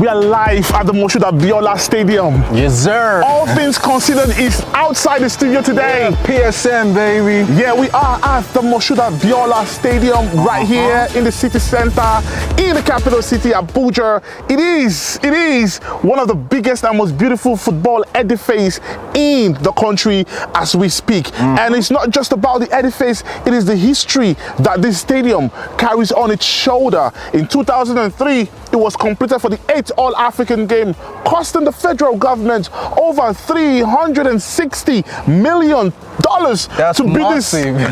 We are live at the Moshood Abiola Stadium. Yes, sir. All things considered is outside the studio today. Yeah, PSM, baby. Yeah, we are at the Moshood Abiola Stadium right here in the city center, in the capital city, Abuja. It is one of the biggest and most beautiful football edifices in the country as we speak. And it's not just about the edifice, it is the history that this stadium carries on its shoulder. In 2003, it was completed for the 8th All-African game, costing the federal government over $360 million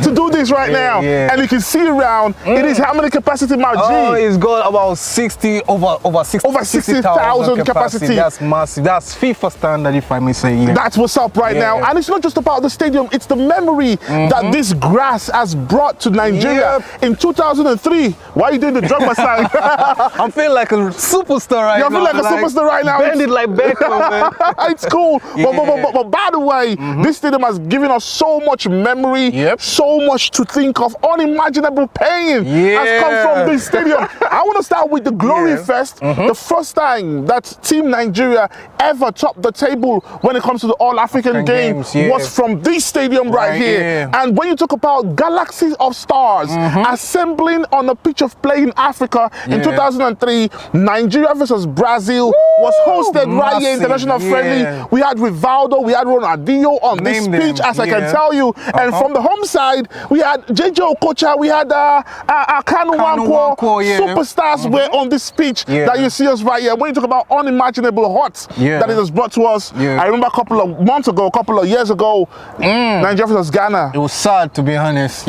to do this right now. Yeah. And you can see around, it is how many capacity, Margie? Oh, it's got about 60,000 capacity. That's massive. That's FIFA standard, if I may say. Yeah. That's what's up right now. And it's not just about the stadium, it's the memory that this grass has brought to Nigeria. In 2003. Why are you doing the drummer sign? I'm feeling like a superstar right now. You feel like a superstar right now. Bend it like Beckham, man. It's cool. But by the way, this stadium has given us so much memory, so much to think of. Unimaginable pain has come from this stadium. I want to start with the glory first. The first time that Team Nigeria ever topped the table when it comes to the All-African game was from this stadium right here. And when you talk about galaxies of stars assembling on a pitch of play in Africa in 2003, Nigeria versus Brazil was hosted right here, international friendly. We had Rivaldo, we had Ronaldinho on this pitch, as I can tell you. And from the home side, we had JJ Okocha, we had Kanu Nwankwo. Superstars were on this pitch that you see us right here. When you talk about unimaginable hearts that it has brought to us, I remember a couple of months ago, a couple of years ago, Nigeria versus Ghana. It was sad, to be honest.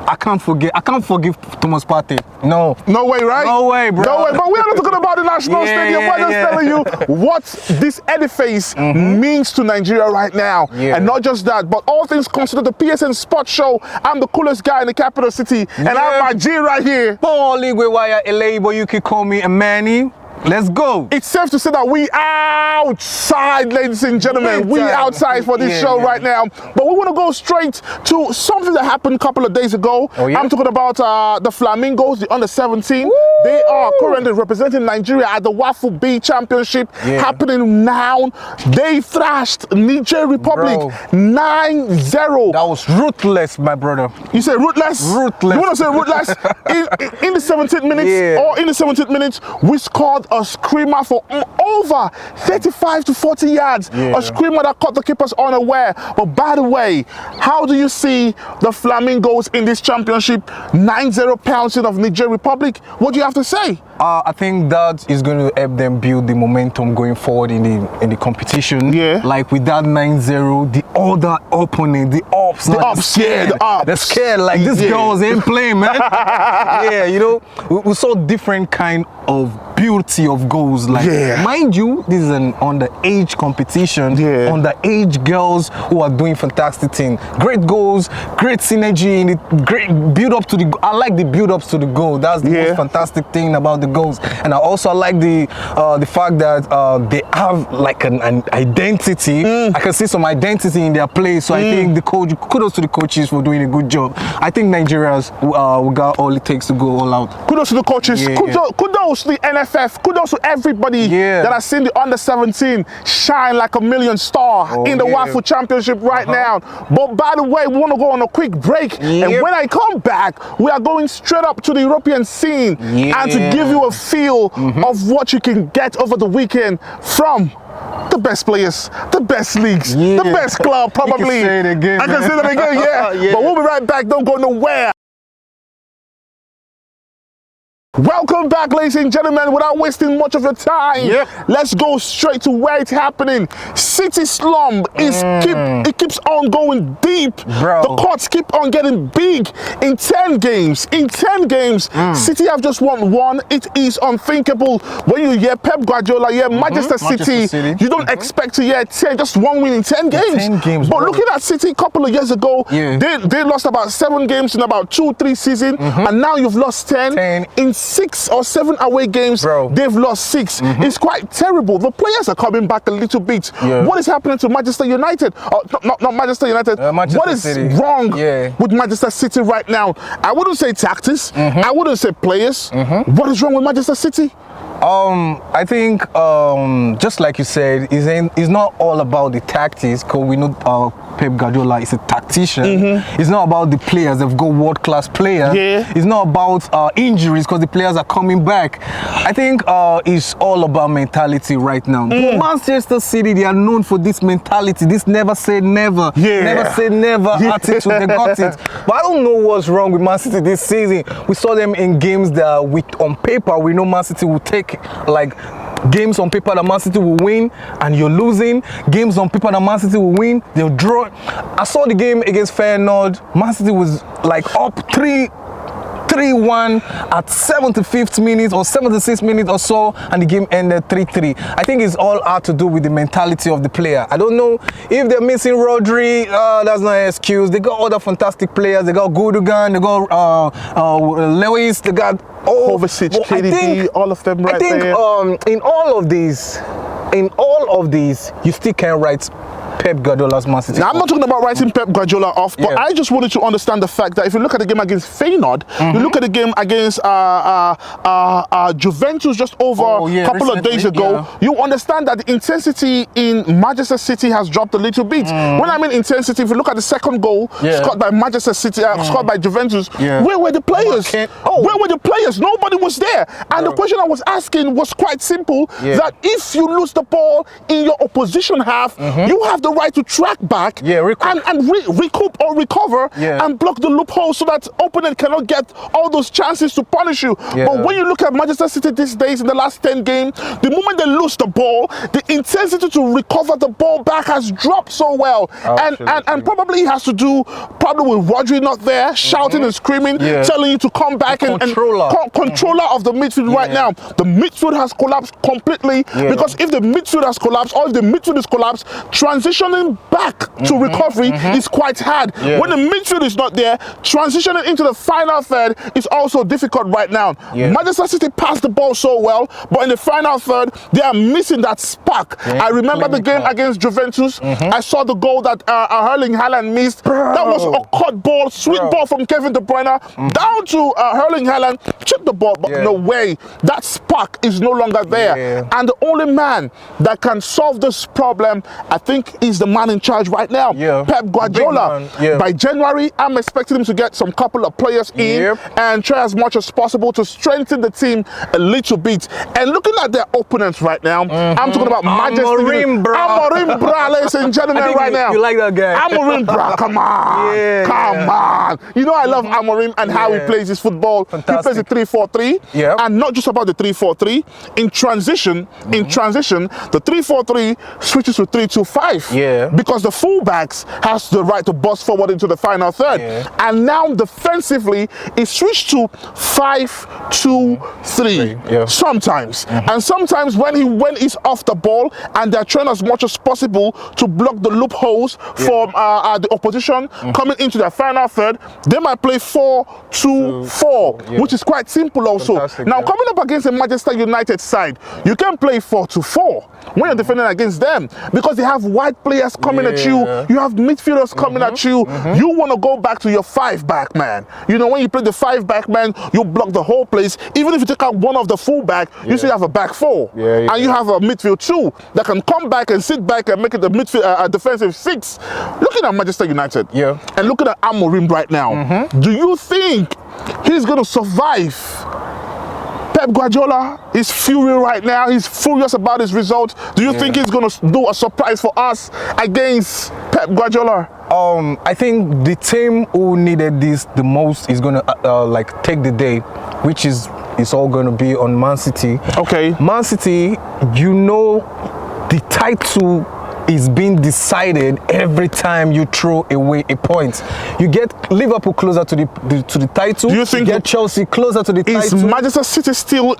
I can't forgive Thomas Partey. No way, right? No way, bro. No way. But we're not talking about the national stadium. We're just telling you what this edifice means to Nigeria right now. And not just that, but all things considered, the PSN Sports Show. I'm the coolest guy in the capital city, and I have my G right here. Paul Igwewaya Elebo, you can call me a Manny. Let's go. It's safe to say that we outside, ladies and gentlemen. We outside for this show right now. But we want to go straight to something that happened a couple of days ago. I'm talking about the Flamingos, the under-17. They are currently representing Nigeria at the Waffle B Championship happening now. They thrashed Niger Republic 9-0. That was ruthless, my brother. You say ruthless? Ruthless. You want to say ruthless? in the 17th minutes, or in the 17th minutes, we scored a screamer for over 35 to 40 yards. A screamer that caught the keepers unaware. But by the way, how do you see the Flamingos in this championship? 9-0 pouncing of Niger Republic. What do you have to say? I think that is going to help them build the momentum going forward in the competition. Like with that 9-0, the other opponent, the ops, they're scared. Like these girls ain't playing, man. You know, we saw different kind of beauty of goals. Like, mind you, this is an underage competition. Underage girls who are doing fantastic things. Great goals, great synergy, in it, great build up to the. I like the build ups to the goal. That's the most fantastic thing about the goals. And I also like the fact that they have like an identity. I can see some identity in their play. So I think kudos to the coaches for doing a good job. I think Nigerians we got all it takes to go all out. Kudos to the coaches. Kudos to the NFF. Kudos to everybody that has seen the under-17 shine like a million star in the Waffle Championship right now. But by the way, we want to go on a quick break. And when I come back, we are going straight up to the European scene and to give you a feel of what you can get over the weekend from the best players, the best leagues, the best club, probably. You can say it again, I can say that again, But we'll be right back. Don't go nowhere. Welcome back, ladies and gentlemen. Without wasting much of your time, let's go straight to where it's happening. City slump it keeps on going deep. The courts keep on getting big. In 10 games, City have just won one. It is unthinkable. When you hear Pep Guardiola, Manchester City, you don't expect to hear 10, just one win in 10 games. 10 games, but looking at City a couple of years ago, they lost about 7 games in about 2-3 seasons, and now you've lost 10. In 6 or 7 away games, they've lost 6. It's quite terrible. The players are coming back a little bit. What is happening to Manchester United? Not Manchester United. What is wrong with Manchester City right now? I wouldn't say tactics. I wouldn't say players. What is wrong with Manchester City? I think just like you said, it's not all about the tactics, because we know Pep Guardiola is a tactician. It's not about the players; they've got world-class players. It's not about injuries, because the players are coming back. I think it's all about mentality right now. Manchester City, they are known for this mentality, this never say never, never say never attitude. They got it. But I don't know what's wrong with Man City this season. We saw them in games that on paper we know Man City will take, like games on paper that Man City will win and you're losing. Games on paper that Man City will win, they'll draw. I saw the game against Feyenoord. Man City was like up 3-1 at 75th minute or 76th minute or so, and the game ended 3-3. I think it's all out to do with the mentality of the player. I don't know if they're missing Rodri. That's not an excuse. They got other fantastic players. They got Gundogan, they got Lewis, they got Kovacic, KDB, all of them right there. I think in all of these, you still can write Pep Guardiola's Man City. Now, I'm not talking about writing Pep Guardiola off, but I just wanted to understand the fact that if you look at the game against Feyenoord, you look at the game against Juventus just over a couple of days ago, you understand that the intensity in Manchester City has dropped a little bit. When I mean intensity, if you look at the second goal scored by Manchester City, scored by Juventus, where were the players? Where were the players? Nobody was there. And the question I was asking was quite simple, that if you lose the ball in your opposition half, you have the right to track back and recoup or recover and block the loophole so that opponent cannot get all those chances to punish you. But when you look at Manchester City these days, in the last 10 games, the moment they lose the ball, the intensity to recover the ball back has dropped so well. And probably it has to do with Rodri not there, shouting and screaming, telling you to come back, and controller of the midfield right now. The midfield has collapsed completely, because if the midfield has collapsed, or if the midfield is collapsed, transitioning back to recovery is quite hard. When the midfield is not there, transitioning into the final third is also difficult right now. Manchester City passed the ball so well, but in the final third, they are missing that spark. I remember the game against Juventus. I saw the goal that Erling Haaland missed. That was a cut ball, sweet ball from Kevin De Bruyne down to Erling Haaland. Check the ball, but no way. That spark is no longer there. And the only man that can solve this problem, I think, is the man in charge right now, Pep Guardiola. By January, I'm expecting him to get some couple of players in and try as much as possible to strengthen the team a little bit. And looking at their opponents right now, I'm talking about Amorim, bra, ladies and gentlemen, right now. You like that guy? Amorim, bra, come on, come on. You know I love Amorim and how he plays his football. Fantastic. He plays a 3-4-3, and not just about the 3-4-3. In transition, the 3-4-3 switches to 3-2-5. Because the fullbacks has the right to bust forward into the final third. And now defensively, it switched to 5-2-3 sometimes. And sometimes when he's off the ball and they're trying as much as possible to block the loopholes from the opposition coming into the final third, they might play 4-2-4, which is quite simple also. Now coming up against the Manchester United side, you can play 4-2-4 when you're defending against them, because they have wide players coming at you, you have midfielders coming at you. You want to go back to your 5-back man. You know, when you play the 5-back man, you block the whole place. Even if you take out one of the fullback, you still have a back 4, and you have a midfield 2 that can come back and sit back and make it the midfield defensive 6. Looking at Manchester United and looking at Amorim right now, do you think he's going to survive? Pep Guardiola is furious right now. He's furious about his result. Do you think he's going to do a surprise for us against Pep Guardiola? I think the team who needed this the most is going to like take the day, which is all going to be on Man City. Man City, you know, the title is being decided every time you throw away a point. You get Liverpool closer to the title. Do you think you get Chelsea closer to the title? Is Manchester City still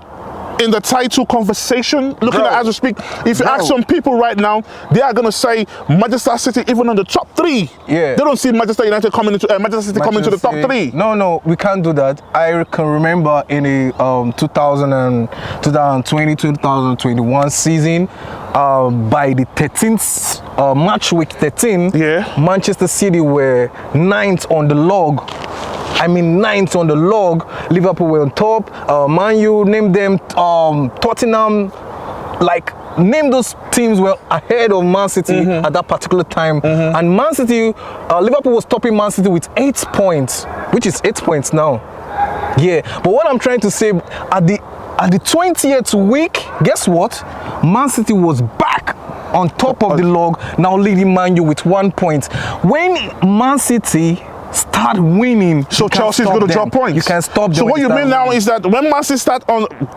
in the title conversation? Looking at as we speak, if you ask some people right now, they are going to say Manchester City even on the top 3. They don't see Manchester United coming into Manchester City coming to the top 3. No, we can't do that. I can remember in the 2020-2021 season, by the 13th match week 13, Manchester City were 9th on the log I mean, 9th on the log. Liverpool were on top. Man U, name them. Tottenham, like, name those teams were ahead of Man City at that particular time. And Man City, Liverpool was topping Man City with 8 points, which is 8 points now. Yeah, but what I'm trying to say, at the 20th week, guess what? Man City was back on top of the log, now leading Man U with 1 point. When Man City start winning, so Chelsea's going to drop points. You can stop them. So what you mean now is that when Man City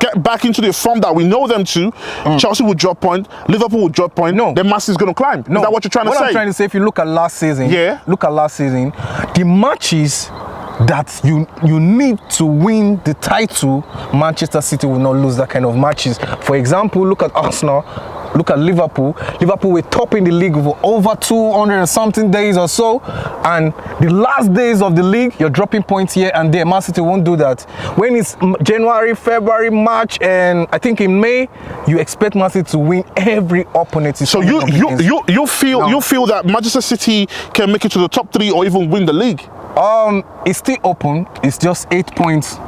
get back into the form that we know them to, Chelsea will drop point, Liverpool will drop point. No, then Man City's going to climb. No, is that what you're trying to say? What I'm trying to say, if you look at last season, the matches that you need to win the title, Manchester City will not lose that kind of matches. For example, look at Arsenal, look at Liverpool. Liverpool were topping the league for over 200 and something days or so, and the last days of the league, you're dropping points here and there. Man City won't do that. When it's January, February, March, and I think in May, you expect Man City to win every opponent. So you feel that Manchester City can make it to the top 3 or even win the league? It's still open. It's just 8 points.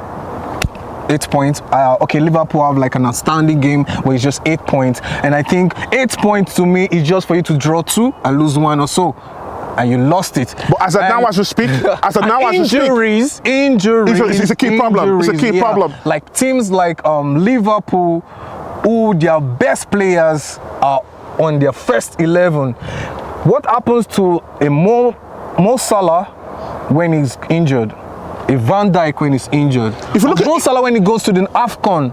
8 points. Okay, Liverpool have like an outstanding game, but it's just 8 points. And I think 8 points to me is just for you to draw 2 and lose 1 or so. And you lost it. But as you speak, injuries. It's a key problem. It's a key problem. Like teams like Liverpool, who their best players are on their first 11. What happens to a Mo Salah when he's injured? A Van Dijk when he's injured. If you look at Mo Salah when he goes to the AFCON,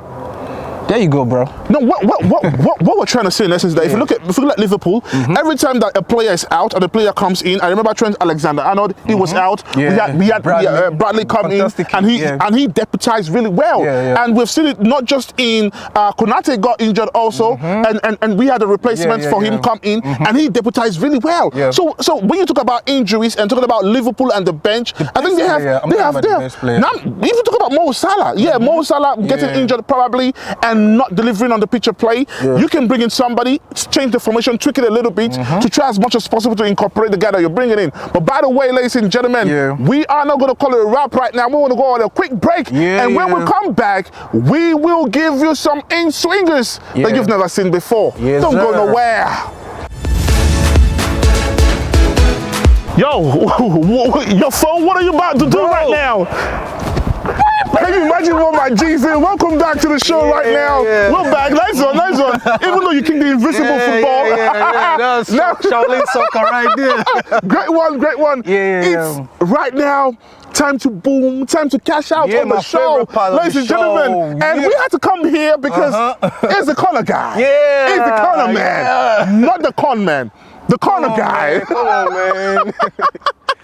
there you go, bro. No, what we're trying to say in essence is that if you look at Liverpool, every time that a player is out or the player comes in, I remember Trent Alexander-Arnold, he was out. Yeah. We had Bradley come in, and he deputized really well. And we've seen it not just in Konate got injured also, and we had a replacement for him come in, and he deputized really well. So when you talk about injuries and talking about Liverpool and the bench, I think they have. Now, if you talk about Mo Salah, Mo Salah getting injured probably and not delivering on the pitch of play, you can bring in somebody, change the formation, tweak it a little bit to try as much as possible to incorporate the guy that you're bringing in. But by the way, ladies and gentlemen, we are not going to call it a wrap right now. We want to go on a quick break, and when we come back, we will give you some in-swingers that you've never seen before. Don't go nowhere. Yo, your phone, what are you about to do right now? Can you imagine what my G's in? Welcome back to the show right now. We're back. Nice one. Even though you kicked the invisible football. That's Shaolin soccer right there. Great one. It's right now time to boom, time to cash out on the show. Ladies and gentlemen, and we had to come here because it's the corner guy. It's the corner man. Not the con man. The corner guy. Come on, man.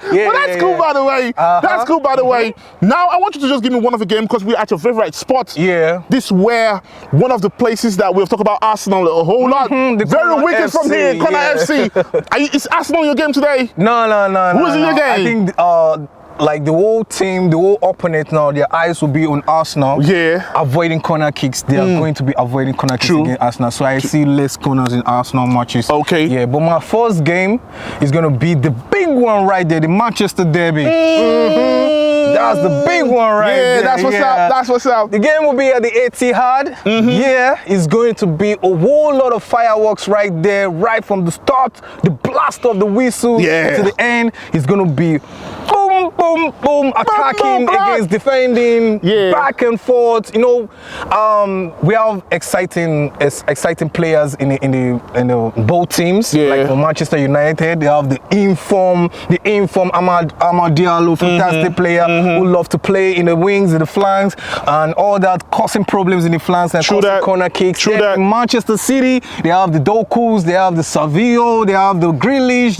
Well, that's cool, by the way. That's cool, by the way. Now, I want you to just give me one of the game because we're at your favorite spot. This is where one of the places that we'll talk about Arsenal a whole lot. Very wicked from here, Corner FC. Is Arsenal your game today? No. Who's in your game? I think like the whole team, the whole opponent now, their eyes will be on Arsenal. Avoiding corner kicks. They are going to be avoiding corner kicks against Arsenal. So I see less corners in Arsenal matches. Okay. But my first game is going to be the big one right there, the Manchester Derby. That's the big one right there. That's what's up. The game will be at the Etihad. It's going to be a whole lot of fireworks right there, right from the start, the blast of the whistle to the end. It's going to be boom, boom, boom, attacking against defending, back and forth. You know, we have exciting players in the both teams. Like for Manchester United, they have the inform Amad Diallo, fantastic player who love to play in the wings, in the flanks, and all that, causing problems in the flanks and causing corner kicks. In Manchester City, they have the Dokus, they have the Savio, they have the Grealish,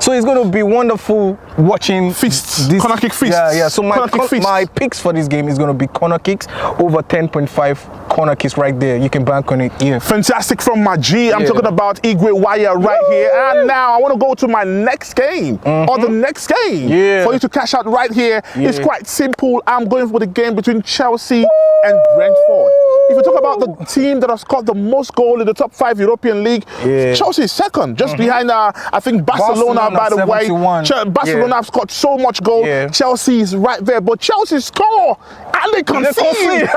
so it's going to be wonderful watching this corner kick feast. So my picks for this game is going to be corner kicks over 10.5 corner kicks right there. You can bank on it. Fantastic from my G. I'm talking about Igwe Wire right here. And now I want to go to my next game or the next game for you to cash out right here. It's quite simple. I'm going for the game between Chelsea and Brentford. If you talk about the team that has scored the most goal in the top 5 European league, Chelsea is second, just behind, I think, Barcelona by the way. Barcelona have scored so much goal. Chelsea is right there, but Chelsea score and they concede.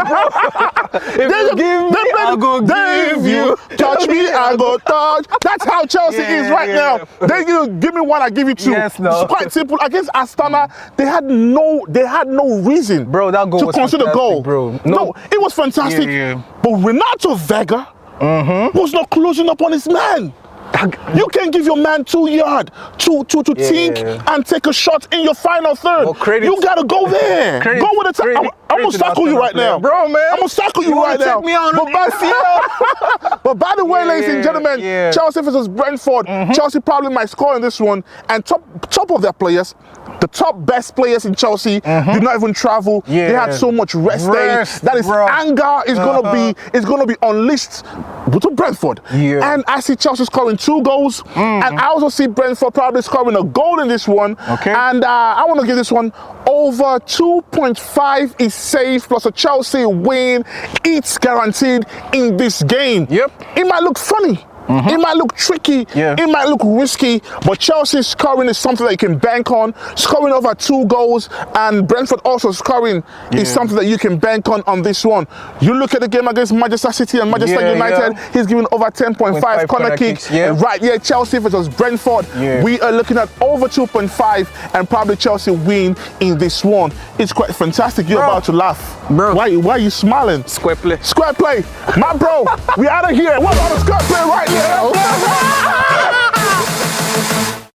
If you give me, I go give you. Touch me, I go touch. That's how Chelsea is right now. They give me one, I give you two. It's quite simple. Against Astana, they had no reason, bro, that goal to was consider goal. Bro. No, it was fantastic. But Renato Vega was not closing up on his man. You can give your man 2 yards to think and take a shot in your final third. You gotta go there. Go with the time. I'm gonna tackle you right now, bro, man. I'm gonna tackle you right now. Take me on but by the way, ladies and gentlemen, Chelsea versus Brentford. Chelsea probably might score in this one, and top of their players, the top best players in Chelsea, did not even travel. They had so much rest day. That is anger is gonna be unleashed to Brentford. And I see Chelsea scoring 2 goals, and I also see Brentford probably scoring a goal in this one. And I want to give this one over 2.5 is safe, plus a Chelsea win. It's guaranteed in this game. It might look funny. It might look tricky, it might look risky, but Chelsea scoring is something that you can bank on. Scoring over 2 goals, and Brentford also scoring is something that you can bank on this one. You look at the game against Manchester City and Manchester United, he's giving over 10.5 corner kicks. Right here, Chelsea versus Brentford, we are looking at over 2.5 and probably Chelsea win in this one. It's quite fantastic. You're about to laugh. Bro. Why are you smiling? Square play. Square play. My bro, we out of here. What about the square play right here?